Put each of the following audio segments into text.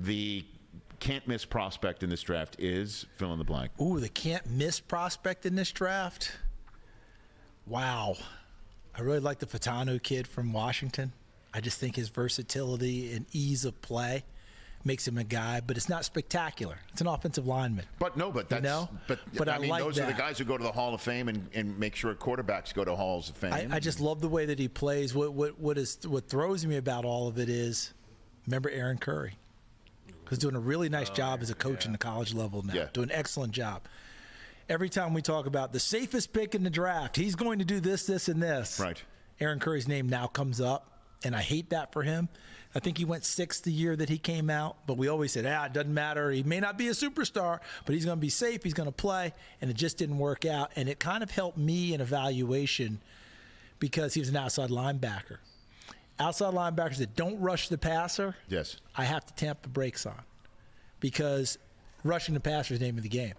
The can't-miss prospect in this draft is fill in the blank. Ooh, the can't-miss prospect in this draft? Wow. I really like the Fatanu kid from Washington. I just think his versatility and ease of play makes him a guy, but it's not spectacular. It's an offensive lineman. But that's but I mean, like those are the guys who go to the Hall of Fame and make sure quarterbacks go to Halls of Fame. I just love the way that he plays. What throws me about all of it is, remember Aaron Curry, who's doing a really nice job as a coach in the college level now, doing an excellent job. Every time we talk about the safest pick in the draft, he's going to do this, this, and this. Right. Aaron Curry's name now comes up, and I hate that for him. I think he went 6th the year that he came out, but we always said, it doesn't matter. He may not be a superstar, but he's going to be safe. He's going to play, and it just didn't work out. And it kind of helped me in evaluation because he was an outside linebacker. Outside linebackers that don't rush the passer, yes, I have to tamp the brakes on because rushing the passer is the name of the game.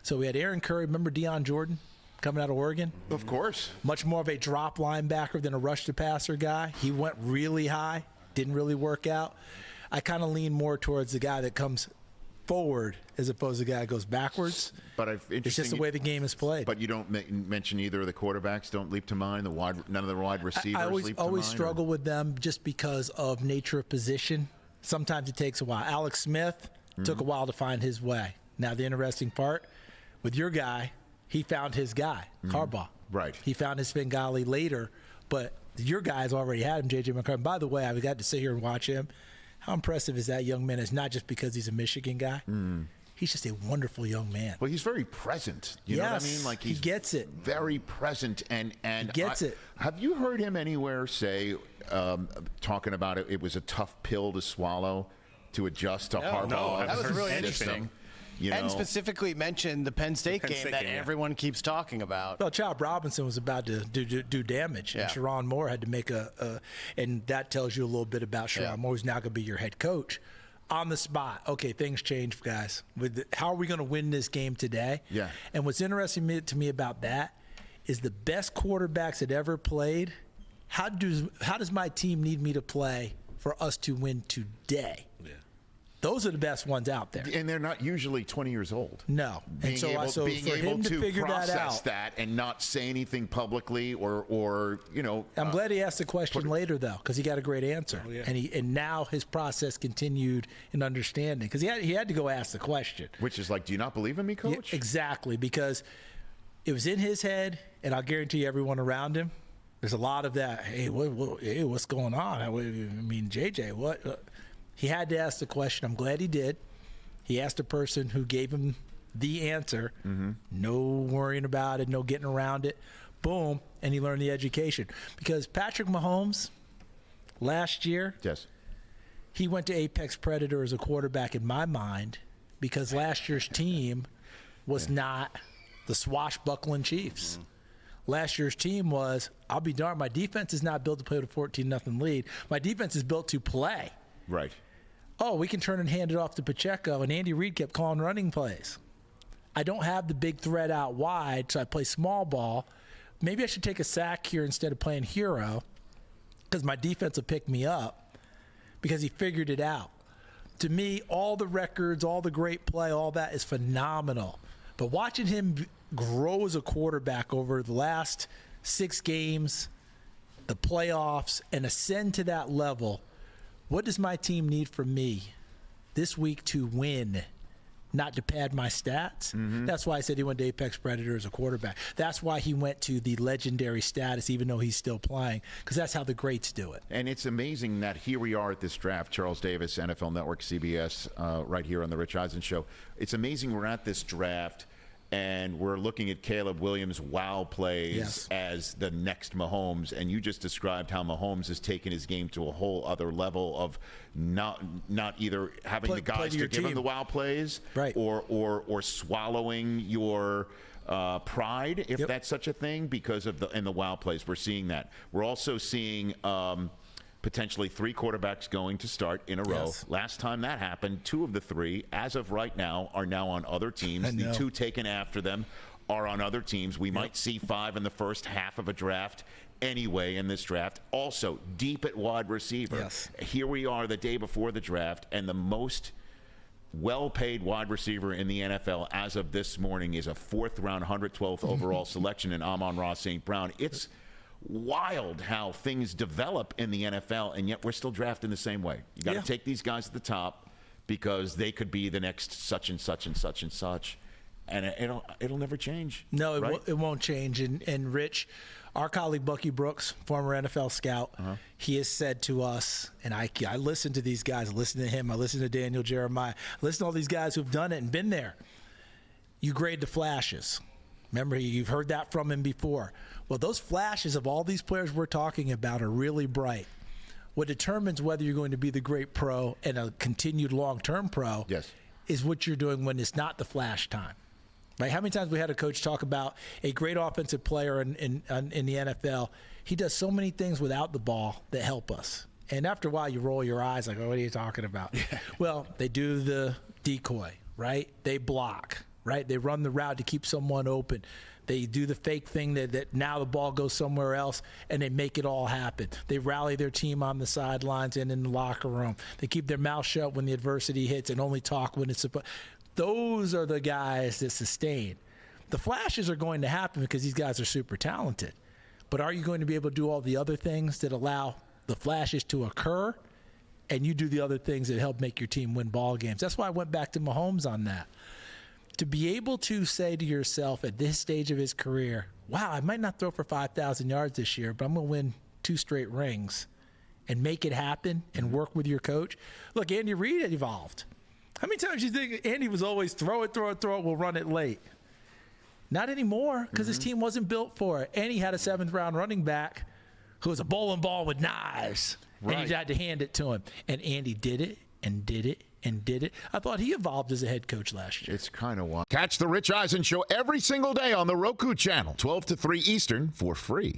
So we had Aaron Curry. Remember Deion Jordan coming out of Oregon? Of course. Much more of a drop linebacker than a rush the passer guy. He went really high. Didn't really work out. I kind of lean more towards the guy that comes forward as opposed to the guy that goes backwards. But it's just the way the game is played. But you don't mention either of the quarterbacks. Don't leap to mind. None of the wide receivers. I leap to mind, always struggle with them just because of nature of position. Sometimes it takes a while. Alex Smith took a while to find his way. Now the interesting part with your guy, he found his guy, Harbaugh. Right. He found his Bengali later, but your guys already had him, J.J. McCarthy. By the way, I got to sit here and watch him. How impressive is that young man? It's not just because he's a Michigan guy. He's just a wonderful young man. Well, he's very present. You know what I mean? Like he gets it. Very present, and he gets it. Have you heard him anywhere say, talking about it? It was a tough pill to swallow to adjust to Harbaugh. No, that was really interesting. And specifically mentioned the Penn State game that everyone keeps talking about. Well, Chad Robinson was about to do damage, and Sharon Moore had to make and that tells you a little bit about Sharon Moore, who's now going to be your head coach. On the spot, okay, things change, guys. How are we going to win this game today? Yeah. And what's interesting to me about that is the best quarterbacks that ever played, how does my team need me to play for us to win today? Yeah. Those are the best ones out there. And they're not usually 20 years old. No. Being able for him to figure that out, and not say anything publicly or I'm glad he asked the question later, though, because he got a great answer. Oh, yeah. And now his process continued in understanding. Because he had to go ask the question. Which is like, do you not believe in me, Coach? Yeah, exactly, because it was in his head, and I'll guarantee you everyone around him, there's a lot of that, hey, what's going on? I mean, JJ, what? He had to ask the question. I'm glad he did. He asked a person who gave him the answer. No worrying about it, no getting around it. Boom, and he learned the education. Because Patrick Mahomes, last year, he went to Apex Predator as a quarterback in my mind because last year's team was not the swashbuckling Chiefs. Last year's team was, I'll be darned, my defense is not built to play with a 14-0 lead. My defense is built to play. Right. Oh, we can turn and hand it off to Pacheco, and Andy Reid kept calling running plays. I don't have the big threat out wide, so I play small ball. Maybe I should take a sack here instead of playing hero because my defense will pick me up because he figured it out. To me, all the records, all the great play, all that is phenomenal. But watching him grow as a quarterback over the last 6 games, the playoffs, and ascend to that level, what does my team need from me this week to win, not to pad my stats? That's why I said he went to Apex Predator as a quarterback. That's why he went to the legendary status, even though he's still playing, because that's how the greats do it. And it's amazing that here we are at this draft, Charles Davis, NFL Network, CBS, right here on the Rich Eisen Show. It's amazing we're at this draft, and we're looking at Caleb Williams' wow plays as the next Mahomes, and you just described how Mahomes has taken his game to a whole other level of not either having the guys to give him the wow plays, or swallowing your pride, if that's such a thing, because of the wow plays. We're seeing that. We're also seeing potentially 3 quarterbacks going to start in a row. Last time that happened, 2 of the 3, as of right now, are now on other teams. The 2 taken after them are on other teams. We might see 5 in the first half of a draft anyway in this draft. Also, deep at wide receiver. Here we are the day before the draft, and the most well-paid wide receiver in the NFL as of this morning is a 4th-round, 112th overall selection in Amon-Ra St. Brown. It's wild how things develop in the NFL, and yet we're still drafting the same way. You got to take these guys at the top because they could be the next such and such and such and such, and it'll never change. No, right? it won't change. And Rich, our colleague Bucky Brooks, former NFL scout, he has said to us, and I listen to these guys, I listen to him, I listen to Daniel Jeremiah, I listen to all these guys who've done it and been there. You grade the flashes. Remember, you've heard that from him before. Well, those flashes of all these players we're talking about are really bright. What determines whether you're going to be the great pro and a continued long-term pro is what you're doing when it's not the flash time. Right? How many times we had a coach talk about a great offensive player in the NFL? He does so many things without the ball that help us. And after a while, you roll your eyes like, oh, what are you talking about? Well, they do the decoy, right? They block, right? They run the route to keep someone open. They do the fake thing that now the ball goes somewhere else, and they make it all happen. They rally their team on the sidelines and in the locker room. They keep their mouth shut when the adversity hits and only talk when it's supposed. Those are the guys that sustain. The flashes are going to happen because these guys are super talented. But are you going to be able to do all the other things that allow the flashes to occur, and you do the other things that help make your team win ball games? That's why I went back to Mahomes on that. To be able to say to yourself at this stage of his career, wow, I might not throw for 5,000 yards this year, but I'm going to win 2 straight rings, and make it happen and work with your coach. Look, Andy Reid had evolved. How many times do you think Andy was always throw it, we'll run it late? Not anymore, because his team wasn't built for it. And he had a 7th-round running back who was a bowling ball with knives, and he had to hand it to him. And Andy did it and did it and did it. I thought he evolved as a head coach last year. It's kind of wild. Catch the Rich Eisen Show every single day on the Roku channel, 12 to 3 Eastern, for free.